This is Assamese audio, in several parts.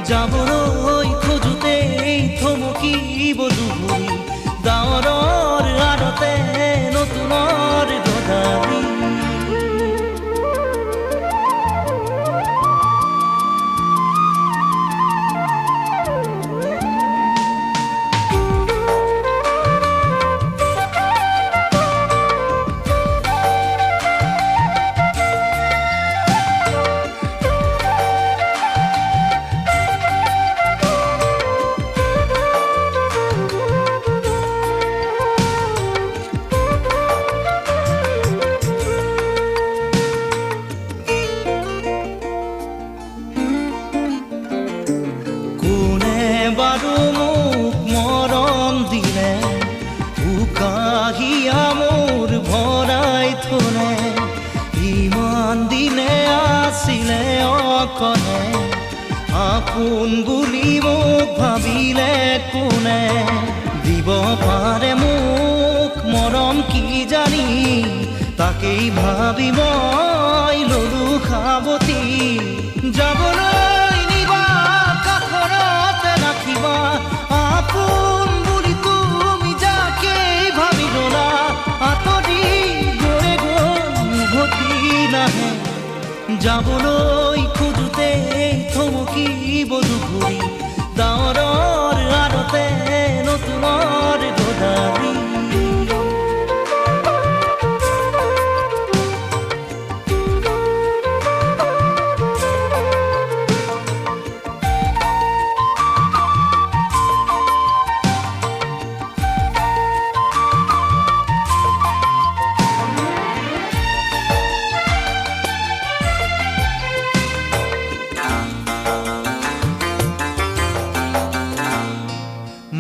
যাবলৈ খোজোতেই থমকিব দুভৰি ডাৱৰৰ আৰতে নতুনৰ গধূলি বাৰু মোক মৰম দিলে উকাহিয়া মোৰ ভৰাই থলে ইমান দিনে আছিলে অকলে আপোন বুলি মোক ভাবিলে কোনে দিব পাৰে মোক মৰম কি জানি তাকেই ভাবি মই ললো সাৱতি যাবলৈ নিবা কাষৰতে ৰাখিবা আপোন বুলি তুমি যাকেই ভাবি ললা আঁতৰি গৈ উভতি নাহে যাবলৈ খোজোতেই থমকিব দুভৰি ডাৱৰৰ আৰতে নতুনৰ গধূলি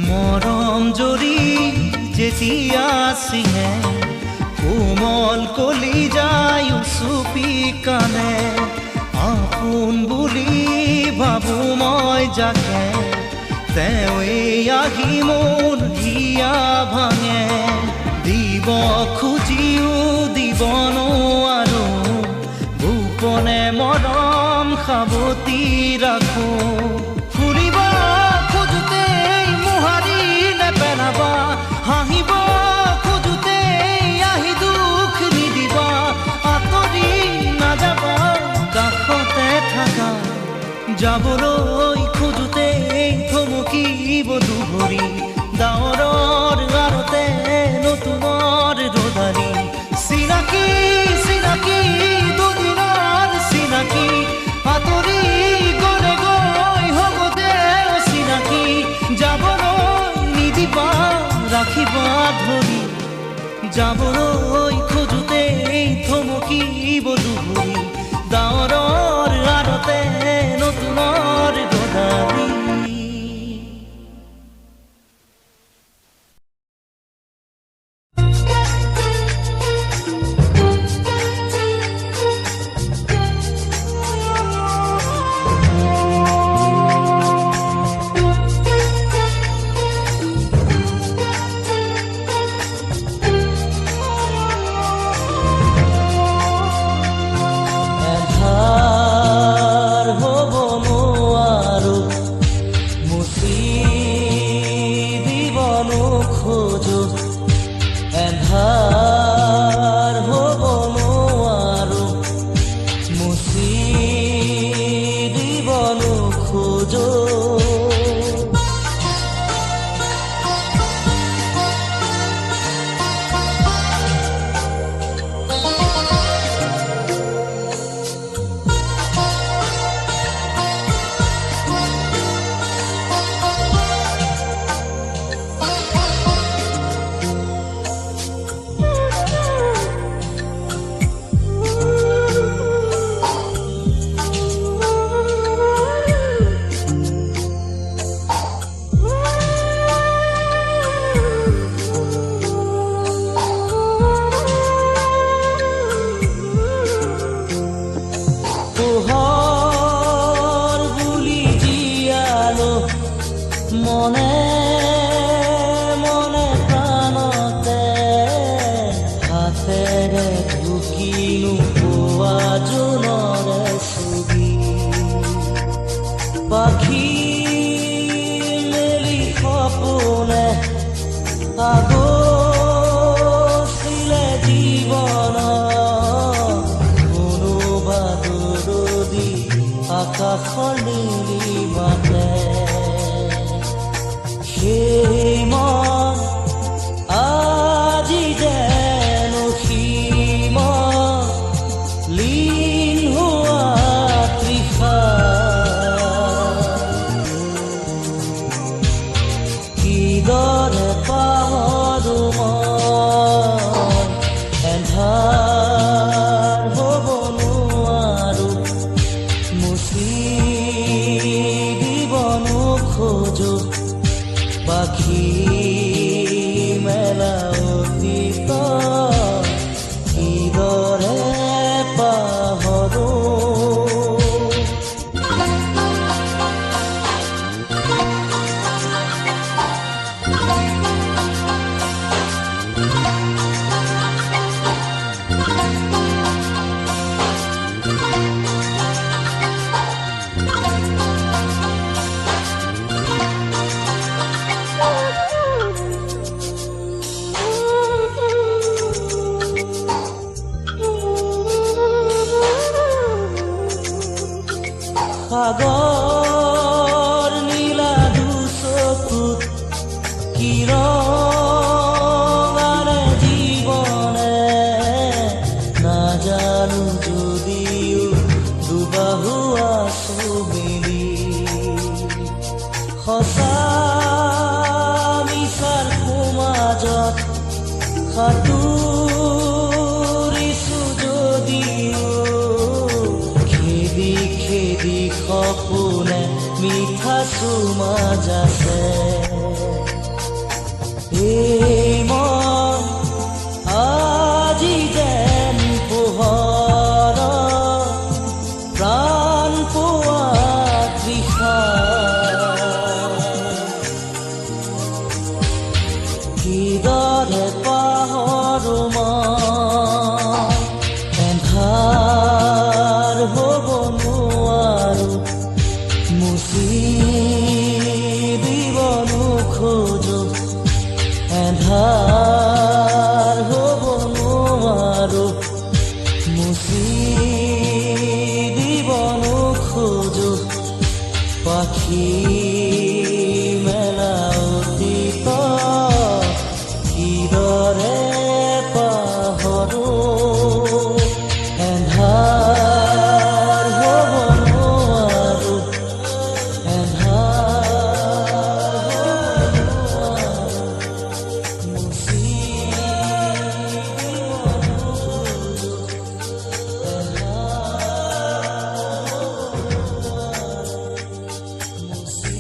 মৰম জৰি যেতিয়া চিঙে কোমল কলি যায় চুপি কানে আপোন বুলি ভাবো মই যাকে তেওঁৱেই আহি মোৰ হিয়া ভাঙে দিব খুজিও দিব নোৱাৰো গোপনে মৰম সাৱতি ৰাখো ফুৰিব খোজোতেই মোহাৰি নেপেলাবা হাঁহিব খোজোতেই আহি দুখ নিদিবা আঁতৰি নাযাবা কাষতে থাকা যাবলৈ খোজোতেই থমকিব দুভৰি ডাৱৰৰ আৰতে নতুনৰ গধূলি চিনাকি চিনাকি দুদিনৰ চিনাকি আঁতৰি গ'লে গৈ হ'ব দে চিনাকি যাবলৈ নিদিবা ৰাখিবা ধৰি যাবলৈ খোজোতেই থমকিব দুভৰি ডাৱৰৰ আৰতে নতুনৰ গধূলি মনে মনে প্ৰাণতে হাতেৰে ঢুকিনো পোৱা জোনৰে ছবি পাখি আগছিলে জীৱন কোনোবা দূৰদী আকাশৰ নীলিমাতে সেই মন আজি যেন সীমত লীন হোৱা তৃষা কিদৰে পাহৰো মই এন্ধাৰ হ'ব নোৱাৰো মুচি দিব নোখোজো পাখি মেলা অতীত কিদৰে পাহৰো সাগৰ নীলা দুচকুত কিৰণাৰে জীৱনে নাজানো যদিও দুবাহু আছো মেলি সঁচা মিছাৰ সমাজত সাঁতুৰিছো যদিও খেদি খেদি সপোনে মিঠা চুমা যাছে এই মন আজি যেন পোহৰ প্ৰাণ পোৱা তৃষা কিদৰে পাহৰো মই এন্ধাৰ হ'ব নোৱাৰো মুচি দিব নোখোজো এন্ধাৰ হ'ব নোৱাৰো মুচি দিব নোখোজো পাখি মেলা অতীত কিদৰে পাহৰো এন্ধাৰ হ'ব নোৱাৰো এন্ধাৰ হ'ব নোৱাৰো মুচি দিব নোখোজো এন্ধাৰ হ'ব নোৱাৰো মুচি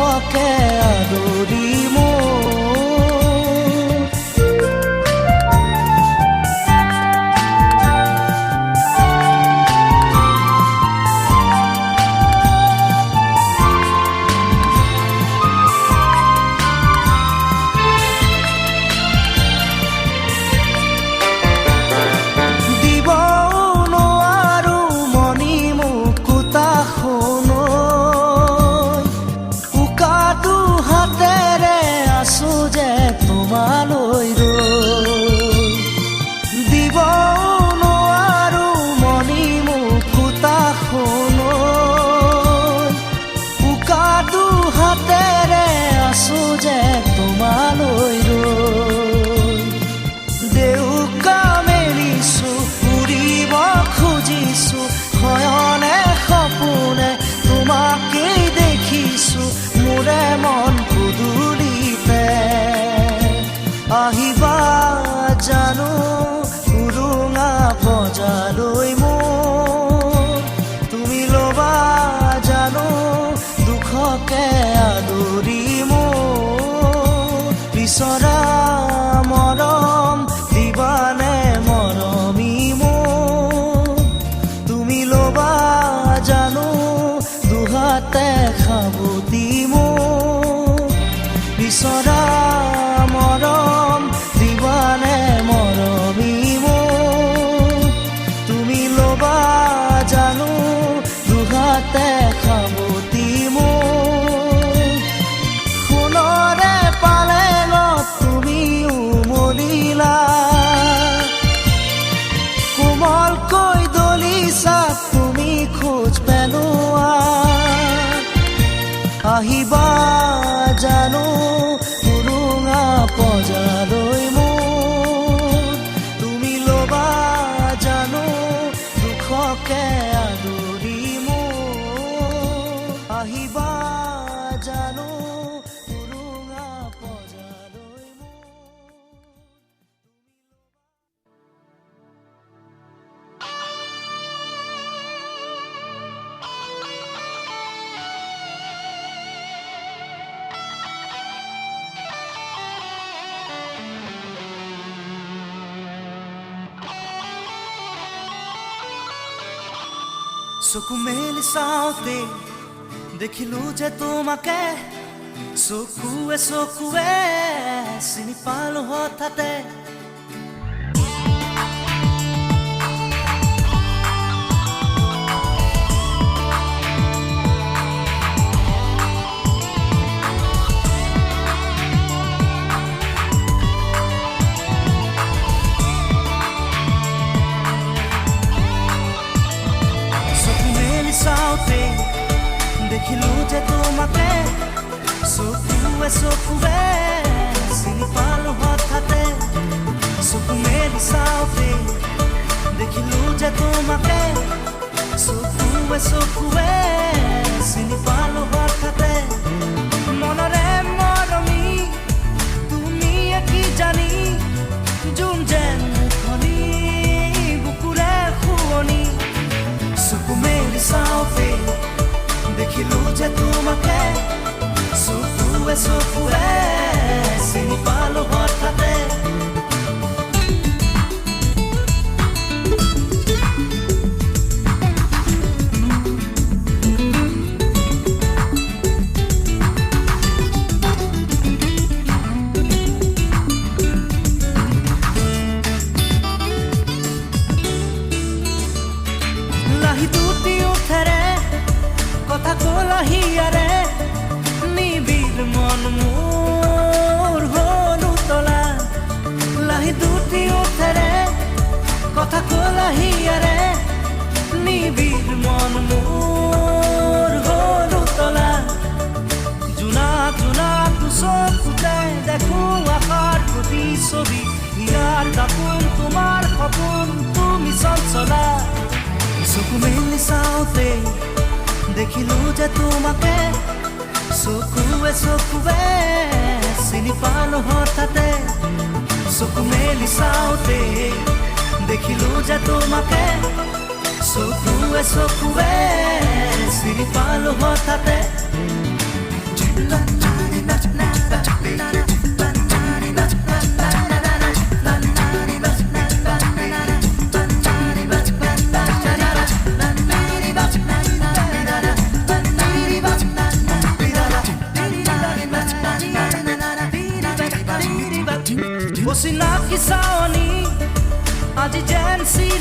দুখকে আদৰি আহিবা জানো উৰুঙা বজালৈ মোৰ তুমি ল'বা জানো দুখকে আদৰি মোৰ বিচৰা মৰম দিবানে মৰমি মোৰ তুমি ল'বা জানো দুহাতে খাবতি মোৰ বিচৰা মৰম দিবানে মৰমি মোৰ তুমি ল'বা জানো দুহাতে খাবতি মোৰ সোণৰে পালেঙত তুমি উমলিলা কোমলকৈ দলিছা তুমি খোজ পেলোৱা আহিবা জানো পজালৈ মোৰ তুমি ল'বা জানো দুখকে আদৰি মোৰ আহিবা জানো উৰুঙা পজালৈ চকু মেলি চাওঁতে দেখিলো যে তোমাকে চকুৱে চকুৱে চিনি পালো হঠাতে চাওঁতে দেখিলো যে তোমাকে চকুৱে চকুৱে চিনি পালো হঠাতে চকু মেলি চাওঁতে দেখিলো যে তোমাকে চকুৱে চকুৱে চিনি পালো হঠাতে মনৰে মৰমি তুমি কি জানি জোন যেন মুখনি বুকুৰে শুৱনি চকু মেলি চাওঁতে দেখিলো যে তোমাকে চকুৱে চকুৱে চিনি পালো হঠাতে কথা কলাহিয়াৰে নিবিড় মন মোৰ হ'ল উতলা লাহি দুটি উঠেৰে কথা কলাহিয়াৰে নিবিড় মন মোৰ হ'ল উতলা জোনা জোনা চকুতে দেখো আশাৰ প্ৰতিচ্ছবি ইয়াৰ দাপোন তোমাৰ সপোন তুমি চঞ্চলা চকু মেলি চাওঁতে দেখিলো যে তোমাকে চকুৱে চকুৱে চিনি পালো হঠাতে চকু মেলি চাওঁতে দেখিলো যে তোমাকে চকুৱে চকুৱে চিনি পালো হঠাতে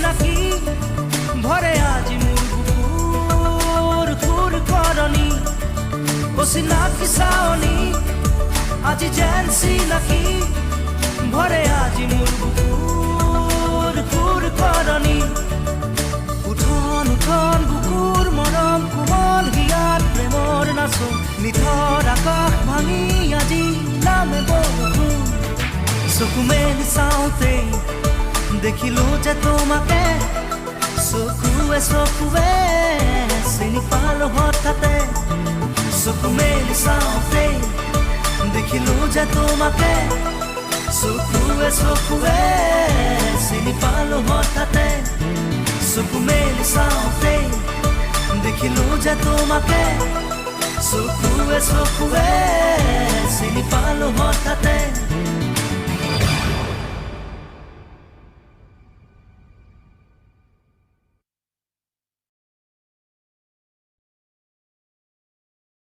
নাকি ভৰে আজি মোৰ বুকুৰ ঘূৰ কৰণী অচিনাকি চাৱনী আজি জেনচি নাকি ভৰে আজি মোৰ বুকুৰ ঘূৰ কৰণী উঠন উঠন বুকুৰ মৰম কোমল হিয়াত প্ৰেমৰ নাচোন নিথৰ আকাশ ভাঙি আজি নামে বৰষুণ চকু মেলি চাওঁতে দেখিলো যে তোমাকে চকুৱে চকুৱে চিনি পালো হঠাতে চকু মেলি চাওঁতে দেখিলো যে তোমাকে চকুৱে চকুৱে চিনি পালো হঠাতে চকু মেলি চাওঁতে দেখিলো যে তোমাকে চকুৱে চকুৱে চিনি পালো হঠাতে